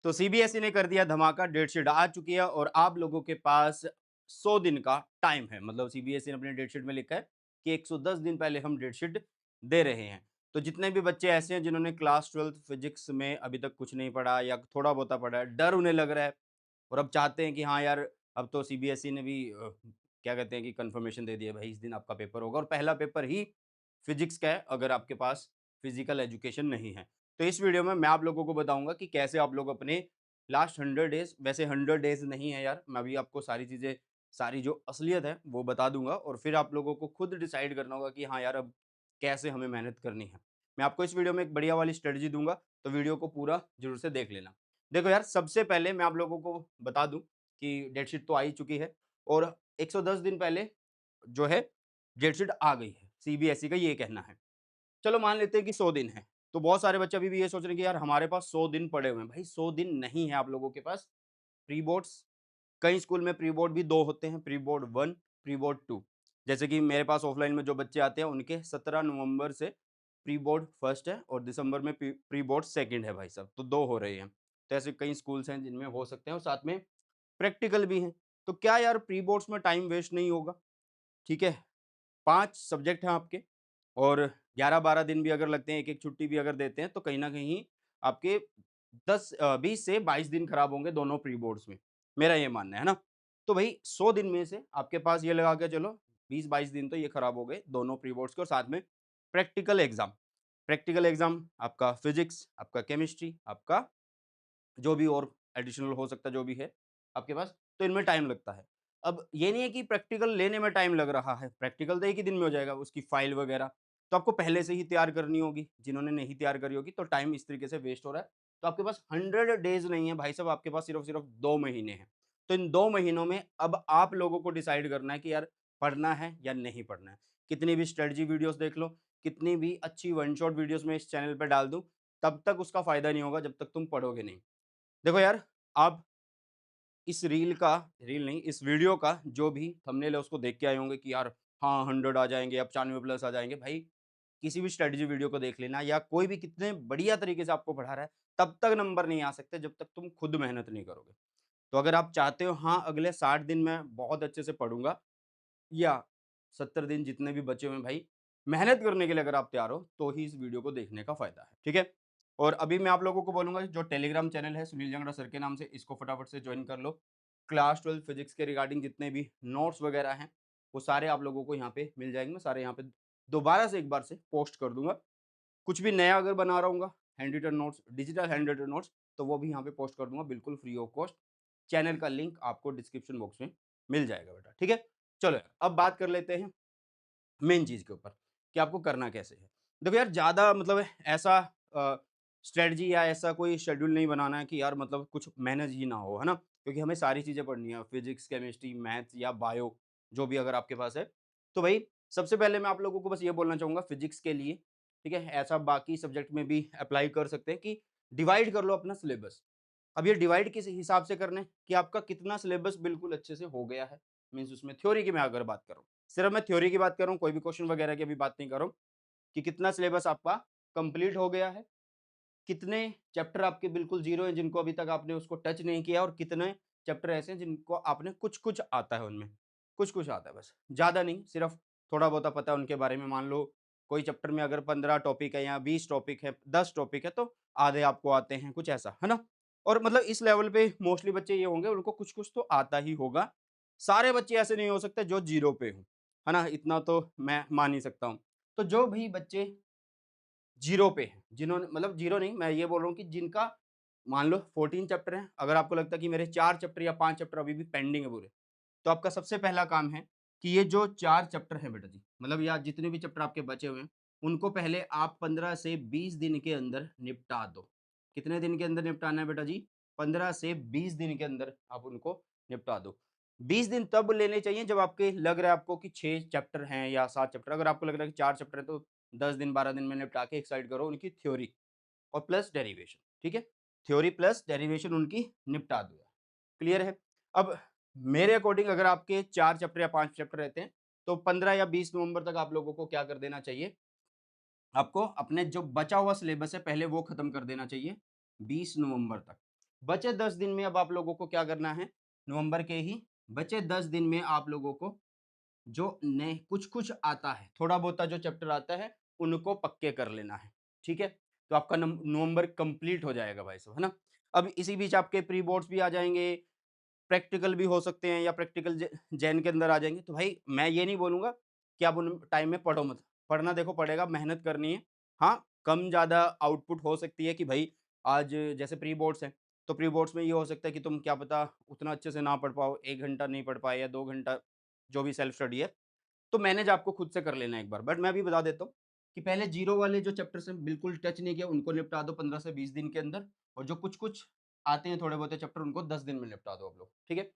तो सीबीएसई ने कर दिया धमाका, डेटशीट आ चुकी है और आप लोगों के पास 100 दिन का टाइम है। मतलब सीबीएसई ने अपने डेटशीट में लिखा है कि 110 दिन पहले हम डेटशीट दे रहे हैं। तो जितने भी बच्चे ऐसे हैं जिन्होंने क्लास 12th फिजिक्स में अभी तक कुछ नहीं पढ़ा या थोड़ा बहुता पढ़ा है, डर उन्हें लग रहा है और अब चाहते हैं कि हाँ यार, अब तो सीबीएसई ने भी क्या कहते हैं कि कन्फर्मेशन दे दिया, भाई इस दिन आपका पेपर होगा और पहला पेपर ही फिजिक्स का है अगर आपके पास फिजिकल एजुकेशन नहीं है। तो इस वीडियो में मैं आप लोगों को बताऊँगा कि कैसे आप लोग अपने लास्ट 100 डेज़, वैसे 100 डेज़ नहीं है यार, मैं अभी आपको सारी चीज़ें, सारी जो असलियत है वो बता दूँगा और फिर आप लोगों को खुद डिसाइड करना होगा कि हाँ यार, अब कैसे हमें मेहनत करनी है। मैं आपको इस वीडियो में एक बढ़िया वाली स्ट्रेटजी दूँगा, तो वीडियो को पूरा ज़रूर से देख लेना। देखो यार, सबसे पहले मैं आप लोगों को बता दूँ कि डेटशीट तो आ ही चुकी है और 110 दिन पहले जो है डेटशीट आ गई है, सीबीएसई का ये कहना है। चलो मान लेते हैं कि 100 दिन है, तो बहुत सारे बच्चे अभी भी ये सोच रहे हैं कि यार हमारे पास 100 दिन पड़े हुए हैं। भाई 100 दिन नहीं है आप लोगों के पास। प्री बोर्ड्स, कई स्कूल में प्री बोर्ड भी 2 होते हैं, प्री बोर्ड 1, प्री बोर्ड 2। जैसे कि मेरे पास ऑफलाइन में जो बच्चे आते हैं उनके 17 नवंबर से प्री बोर्ड फर्स्ट है और दिसंबर में प्री बोर्ड सेकंड है भाई साहब, तो 2 हो रहे हैं। तो ऐसे कई स्कूल्स हैं जिनमें हो सकते हैं और साथ में प्रैक्टिकल भी हैं। तो क्या यार प्री बोर्ड्स में टाइम वेस्ट नहीं होगा? ठीक है, 5 सब्जेक्ट हैं आपके और 11-12 दिन भी अगर लगते हैं, एक-एक छुट्टी भी अगर देते हैं, तो कहीं न कहीं आपके 20 से 22 दिन खराब होंगे दोनों प्री बोर्ड्स में, मेरा ये मानना है ना? तो भई 100 दिन में से आपके पास ये लगा के चलो 20-22 दिन तो ये खराब हो गए दोनों प्री बोर्ड्स के और साथ में प्रैक्टिकल एग्ज़ाम। प्रैक्टिकल एग्ज़ाम आपका फिज़िक्स, आपका केमिस्ट्री, आपका जो भी और एडिशनल हो सकता है जो भी है आपके पास, तो इनमें टाइम लगता है। अब ये नहीं है कि प्रैक्टिकल लेने में टाइम लग रहा है, प्रैक्टिकल तो एक ही दिन में हो जाएगा, उसकी फाइल वगैरह तो आपको पहले से ही तैयार करनी होगी, जिन्होंने नहीं तैयार करी होगी तो टाइम इस तरीके से वेस्ट हो रहा है। तो आपके पास 100 डेज़ नहीं है भाई साहब, आपके पास सिर्फ-सिर्फ 2 महीने हैं। तो इन 2 महीनों में अब आप लोगों को डिसाइड करना है कि यार पढ़ना है या नहीं पढ़ना है। कितनी भी स्ट्रेटजी वीडियोज़ देख लो, कितनी भी अच्छी वन शॉट वीडियोज़ मैं इस चैनल पे डाल दूँ, तब तक उसका फ़ायदा नहीं होगा जब तक तुम पढ़ोगे नहीं। देखो यार, आप इस रील नहीं, इस वीडियो का जो भी थंबनेल है उसको देख के आए होंगे कि यार हाँ, 100 आ जाएँगे, अब 95 प्लस आ जाएँगे। भाई, किसी भी स्ट्रैटेजी वीडियो को देख लेना या कोई भी कितने बढ़िया तरीके से आपको पढ़ा रहा है, तब तक नंबर नहीं आ सकते जब तक तुम खुद मेहनत नहीं करोगे। तो अगर आप चाहते हो हाँ, अगले 60 दिन मैं बहुत अच्छे से पढ़ूँगा या 70 दिन जितने भी बचे हुए हैं भाई, मेहनत करने के लिए अगर आप तैयार हो, तो ही इस वीडियो को देखने का फ़ायदा है, ठीक है? और अभी मैं आप लोगों को बोलूँगा जो टेलीग्राम चैनल है सुनील जंगड़ा सर के नाम से, इसको फटाफट से जॉइन कर लो। क्लास 12 फिज़िक्स के रिगार्डिंग जितने भी नोट्स वगैरह हैं, वो सारे आप लोगों को यहाँ पे मिल जाएँगे। मैं सारे यहाँ पे दोबारा से एक बार से पोस्ट कर दूँगा। कुछ भी नया अगर बना रहा हूँगा, hand written notes, digital hand written notes, तो वो भी यहाँ पे पोस्ट कर दूँगा बिल्कुल फ्री ऑफ कॉस्ट। चैनल का लिंक आपको डिस्क्रिप्शन बॉक्स में मिल जाएगा बेटा, ठीक है? चलो यार, अब बात कर लेते हैं मेन चीज़ के ऊपर कि आपको करना कैसे है। देखो यार, ज़्यादा मतलब ऐसा स्ट्रैटेजी या ऐसा कोई शेड्यूल नहीं बनाना है कि यार मतलब कुछ मेहनत ही ना हो, है ना? क्योंकि हमें सारी चीज़ें पढ़नी है, फिज़िक्स, केमिस्ट्री, मैथ्स या बायो, जो भी अगर आपके पास है। तो भई सबसे पहले मैं आप लोगों को बस ये बोलना चाहूँगा फिज़िक्स के लिए, ठीक है? ऐसा बाकी सब्जेक्ट में भी अप्लाई कर सकते हैं कि डिवाइड कर लो अपना सिलेबस। अब ये डिवाइड किस हिसाब से करना है कि आपका कितना सिलेबस बिल्कुल अच्छे से हो गया है। मीन्स उसमें थ्योरी की मैं अगर बात करूँ, सिर्फ मैं थ्योरी की बात कर रहा हूँ, कोई भी क्वेश्चन वगैरह की अभी बात नहीं कर रहा हूँ कि कितना सिलेबस आपका कंप्लीट हो गया है, कितने चैप्टर आपके बिल्कुल ज़ीरो हैं जिनको अभी तक आपने उसको टच नहीं किया और कितने चैप्टर ऐसे हैं जिनको आपने कुछ-कुछ आता है उनमें, कुछ-कुछ आता है बस, ज़्यादा नहीं, सिर्फ थोड़ा बहुता पता है उनके बारे में। मान लो कोई चैप्टर में अगर 15 टॉपिक है या 20 टॉपिक है, 10 टॉपिक है तो आधे आपको आते हैं, कुछ ऐसा, है ना? और मतलब इस लेवल पे मोस्टली बच्चे ये होंगे उनको कुछ-कुछ तो आता ही होगा। सारे बच्चे ऐसे नहीं हो सकते जो ज़ीरो पे हों, है ना? इतना तो मैं मान ही सकता हूँ। तो जो भी बच्चे ज़ीरो पे हैं, जिन्होंने मतलब ज़ीरो नहीं, मैं ये बोल रहा हूँ कि जिनका मान लो 14 चैप्टर हैं, अगर आपको लगता है कि मेरे 4 चैप्टर या 5 चैप्टर अभी भी पेंडिंग है पूरे, तो आपका सबसे पहला काम है कि ये जो 4 चैप्टर हैं बेटा जी, मतलब या जितने भी चैप्टर आपके बचे हुए हैं, उनको पहले आप 15 से 20 दिन के अंदर निपटा दो। कितने दिन के अंदर निपटाना है बेटा जी? 15 से 20 दिन के अंदर आप उनको निपटा दो। 20 दिन तब लेने चाहिए जब आपके लग रहा है आपको कि 6 चैप्टर हैं या 7 चैप्टर, अगर आपको लग रहा है कि 4 चैप्टर है तो 10 दिन 12 दिन में निपटा के एक साइड करो उनकी थ्योरी और प्लस डेरिवेशन, ठीक है? थ्योरी प्लस डेरिवेशन उनकी निपटा दो यार, क्लियर है? अब मेरे अकॉर्डिंग अगर आपके 4 चैप्टर या 5 चैप्टर रहते हैं, तो 15 या 20 नवंबर तक आप लोगों को क्या कर देना चाहिए, आपको अपने जो बचा हुआ सिलेबस है पहले वो खत्म कर देना चाहिए 20 नवंबर तक। बचे 10 दिन में अब आप लोगों को क्या करना है, नवंबर के ही बचे 10 दिन में आप लोगों को जो नए कुछ-कुछ आता है, थोड़ा बहुता जो चैप्टर आता है, उनको पक्के कर लेना है, ठीक है? तो आपका नवंबर कंप्लीट हो जाएगा भाई साहब, है ना? अब इसी बीच आपके प्री बोर्ड्स भी आ जाएँगे, प्रैक्टिकल भी हो सकते हैं या प्रैक्टिकल जैन के अंदर आ जाएँगे। तो भाई मैं ये नहीं बोलूँगा कि आप उन टाइम में पढ़ो मत। पढ़ना देखो पड़ेगा, मेहनत करनी है। हाँ, कम-ज़्यादा आउटपुट हो सकती है कि भाई आज जैसे प्री बोर्ड्स हैं, तो प्री बोर्ड्स में ये हो सकता है कि तुम क्या पता उतना अच्छे से ना पढ़ पाओ, 1 घंटा नहीं पढ़ पाए या 2 घंटा जो भी सेल्फ स्टडी है। तो मैनेज आपको खुद से कर लेना है एक बार। बट मैं अभी बता देता हूँ कि पहले ज़ीरो वाले जो चैप्टर्स हैं बिल्कुल टच नहीं किया, उनको निपटा दो 15 से 20 दिन के अंदर और जो कुछ-कुछ आते हैं थोड़े बहुत चैप्टर उनको 10 दिन में निपटा दो आप लोग, ठीक है?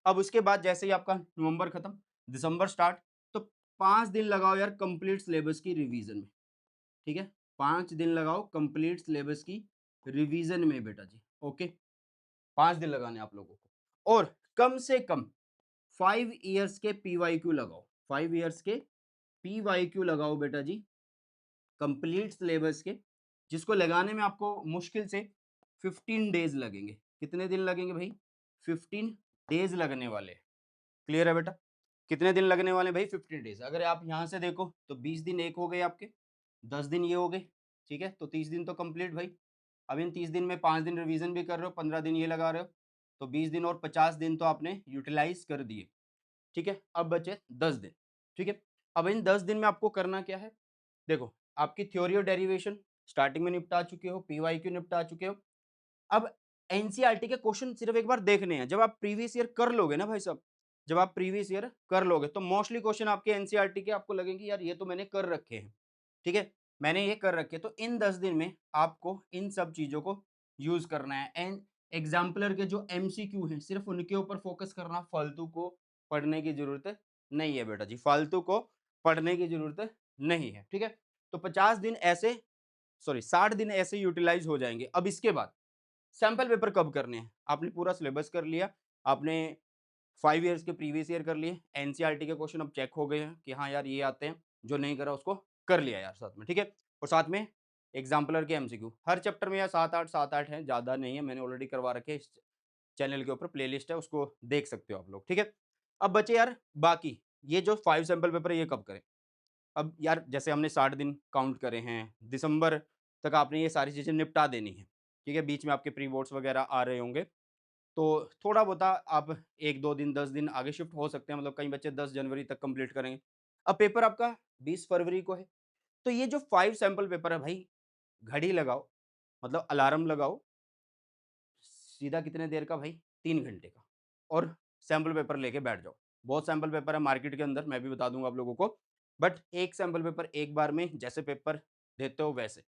अब उसके बाद जैसे ही आपका नवंबर खत्म, दिसंबर स्टार्ट तो 5 दिन लगाओ यार कंप्लीट सिलेबस की रिवीजन में, ठीक है? 5 दिन लगाओ कंप्लीट सिलेबस की रिवीजन में बेटा जी, ओके? 5 दिन लगाने हैं आप लोगों को और कम से कम 5 इयर्स के पीवाईक्यू लगाओ, 5 इयर्स के पीवाईक्यू लगाओ बेटा जी, कंप्लीट सिलेबस के, जिसको लगाने में आपको मुश्किल से 15 डेज़ लगेंगे। कितने दिन लगेंगे भई? 15 डेज़ लगने वाले हैं। क्लियर है बेटा? कितने दिन लगने वाले हैं भई? 15 डेज़। अगर आप यहाँ से देखो तो 20 दिन एक हो गए आपके, 10 दिन ये हो गए, ठीक है? तो 30 दिन तो कंप्लीट भाई। अब इन 30 दिन में 5 दिन रिवीजन भी कर रहे हो, 15 दिन ये लगा रहे हो, तो 20 दिन और 50 दिन तो आपने यूटिलाइज़ कर दिए, ठीक है? अब बचे 10 दिन, ठीक है? अब इन 10 दिन में आपको करना क्या है? देखो, आपकी थ्योरी और डेरिवेशन स्टार्टिंग में निपटा चुके हो, पीवाईक्यू निपटा चुके हो। अब एनसीईआरटी के क्वेश्चन सिर्फ एक बार देखने हैं। जब आप प्रीवियस ईयर कर लोगे ना भाई साहब, जब आप प्रीवियस ईयर कर लोगे तो मोस्टली क्वेश्चन आपके एनसीईआरटी के आपको लगेंगे यार ये तो मैंने कर रखे हैं, ठीक है? मैंने ये कर रखे हैं। तो इन 10 दिन में आपको इन सब चीज़ों को यूज़ करना है एंड एग्ज़ाम्पलर के जो एमसीक्यू हैं सिर्फ उनके ऊपर फोकस करना, फालतू को पढ़ने की ज़रूरत नहीं है बेटा जी, फालतू को पढ़ने की ज़रूरत नहीं है, ठीक है? तो 50 दिन ऐसे सॉरी 60 दिन ऐसे यूटिलाइज़ हो जाएँगे। अब इसके बाद सैंपल पेपर कब करने हैं? आपने पूरा सिलेबस कर लिया, आपने 5 इयर्स के प्रीवियस ईयर कर लिए, एनसीईआरटी के क्वेश्चन अब चेक हो गए हैं कि हाँ यार ये आते हैं, जो नहीं करा उसको कर लिया यार साथ में, ठीक है? और साथ में एग्ज़ाम्पलर के एमसीक्यू हर चैप्टर में यार 7-8 हैं, ज़्यादा नहीं है, मैंने ऑलरेडी करवा रखे हैं, इस चैनल के ऊपर प्लेलिस्ट है, उसको देख सकते हो आप लोग, ठीक है? अब बचे यार बाकी, ये जो 5 सैंपल पेपर है ये कब करें? अब यार जैसे हमने 60 दिन काउंट करे हैं, दिसंबर तक आपने ये सारी चीज़ें निपटा देनी है, ठीक है? बीच में आपके प्री बोर्ड्स वगैरह आ रहे होंगे, तो थोड़ा बहुता आप 1-2 दिन, 10 दिन आगे शिफ्ट हो सकते हैं, मतलब कई बच्चे 10 जनवरी तक कंप्लीट करेंगे। अब पेपर आपका 20 फरवरी को है, तो ये जो 5 सैंपल पेपर है भाई, घड़ी लगाओ, मतलब अलार्म लगाओ, सीधा कितने देर का भाई 3 घंटे का और सैंपल पेपर लेके बैठ जाओ। बहुत सैंपल पेपर है मार्केट के अंदर, मैं भी बता दूँगा आप लोगों को, बट एक सैंपल पेपर एक बार में जैसे पेपर देते हो वैसे।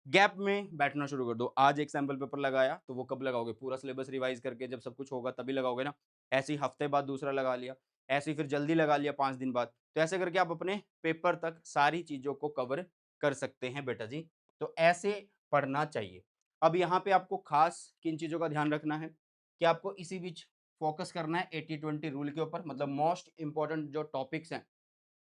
गैप में बैठना शुरू कर दो। आज एक सैंपल पेपर लगाया, तो वो कब लगाओगे? पूरा सिलेबस रिवाइज़ करके जब सब कुछ होगा तभी लगाओगे ना। ऐसे ही हफ्ते बाद दूसरा लगा लिया, ऐसे ही फिर जल्दी लगा लिया 5 दिन बाद। तो ऐसे करके आप अपने पेपर तक सारी चीज़ों को कवर कर सकते हैं बेटा जी। तो ऐसे पढ़ना चाहिए। अब यहाँ पे आपको ख़ास किन चीज़ों का ध्यान रखना है कि आपको इसी बीच फ़ोकस करना है 80-20 रूल के ऊपर, मतलब मोस्ट इम्पोर्टेंट जो टॉपिक्स हैं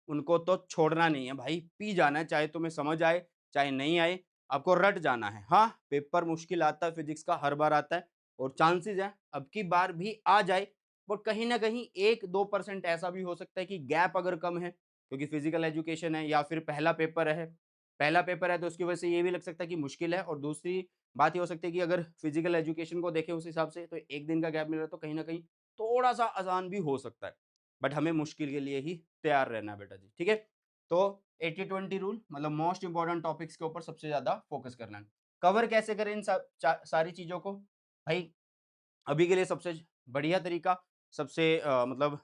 उनको तो छोड़ना नहीं है भाई, पी जाना है, चाहे तुम्हें समझ आए, चाहे नहीं आए, आपको रट जाना है। हाँ, पेपर मुश्किल आता है फिज़िक्स का, हर बार आता है और चांसेज़ हैं अब की बार भी आ जाए, पर कहीं न कहीं 1-2% ऐसा भी हो सकता है कि गैप अगर कम है, क्योंकि फिज़िकल एजुकेशन है या फिर पहला पेपर है तो उसकी वजह से ये भी लग सकता है कि मुश्किल है और दूसरी बात ये हो सकती है कि अगर फिज़िकल एजुकेशन को देखें उस हिसाब से तो 1 दिन का गैप मिल रहा है तो कहीं न कहीं थोड़ा-सा आसान भी हो सकता है। बट हमें मुश्किल के लिए ही तैयार रहना है बेटा जी, ठीक है? तो 80-20 रूल मतलब मोस्ट इम्पोर्टेंट टॉपिक्स के ऊपर सबसे ज़्यादा फ़ोकस करना है। कवर कैसे करें इन सब सारी चीज़ों को? भाई अभी के लिए सबसे बढ़िया तरीका सबसे मतलब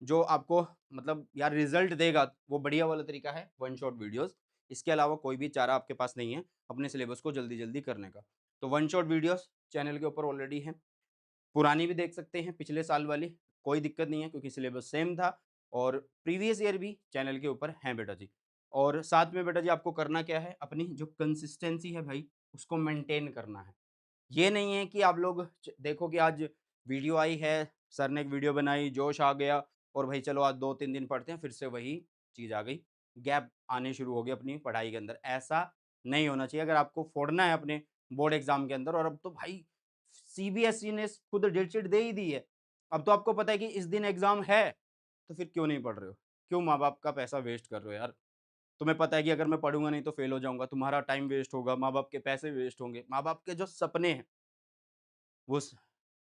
जो आपको मतलब यार रिज़ल्ट देगा वो बढ़िया वाला तरीका है वन शॉट वीडियोज़। इसके अलावा कोई भी चारा आपके पास नहीं है अपने सिलेबस को जल्दी-जल्दी करने का। तो वन शॉट वीडियोज़ चैनल के ऊपर ऑलरेडी हैं। पुरानी भी देख सकते हैं, पिछले साल वाली, कोई दिक्कत नहीं है क्योंकि सिलेबस सेम था और प्रीवियस ईयर भी चैनल के ऊपर हैं बेटा जी। और साथ में बेटा जी आपको करना क्या है, अपनी जो कंसिस्टेंसी है भाई, उसको मेंटेन करना है। ये नहीं है कि आप लोग देखो कि आज वीडियो आई है, सर ने एक वीडियो बनाई, जोश आ गया और भाई चलो आज 2-3 दिन पढ़ते हैं, फिर से वही चीज़ आ गई। गैप आने शुरू हो गए अपनी पढ़ाई के अंदर, ऐसा नहीं होना चाहिए। अगर आपको फोड़ना है अपने बोर्ड एग्ज़ाम के अंदर और अब तो भाई सीबीएसई ने खुद डेट शीट दे ही दी है। अब तो आपको पता है कि इस दिन एग्ज़ाम है, तो फिर क्यों नहीं पढ़ रहे हो? क्यों माँ-बाप का पैसा वेस्ट कर रहे हो यार? तुम्हें पता है कि अगर मैं पढ़ूँगा नहीं तो फेल हो जाऊँगा, तुम्हारा टाइम वेस्ट होगा, माँ-बाप के पैसे वेस्ट होंगे, माँ-बाप के जो सपने हैं, वो स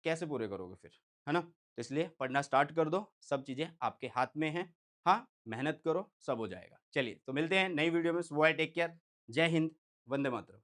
कैसे पूरे करोगे फिर? है ना? तो इसलिए पढ़ना स्टार्ट कर दो, सब चीज़ें आपके हाथ में हैं। हाँ, मेहनत करो, सब हो जाएगा। चलिए, तो मिलते हैं नई वीडियो में। सुबह टेक केयर। जय हिंद, वंदे मातरम।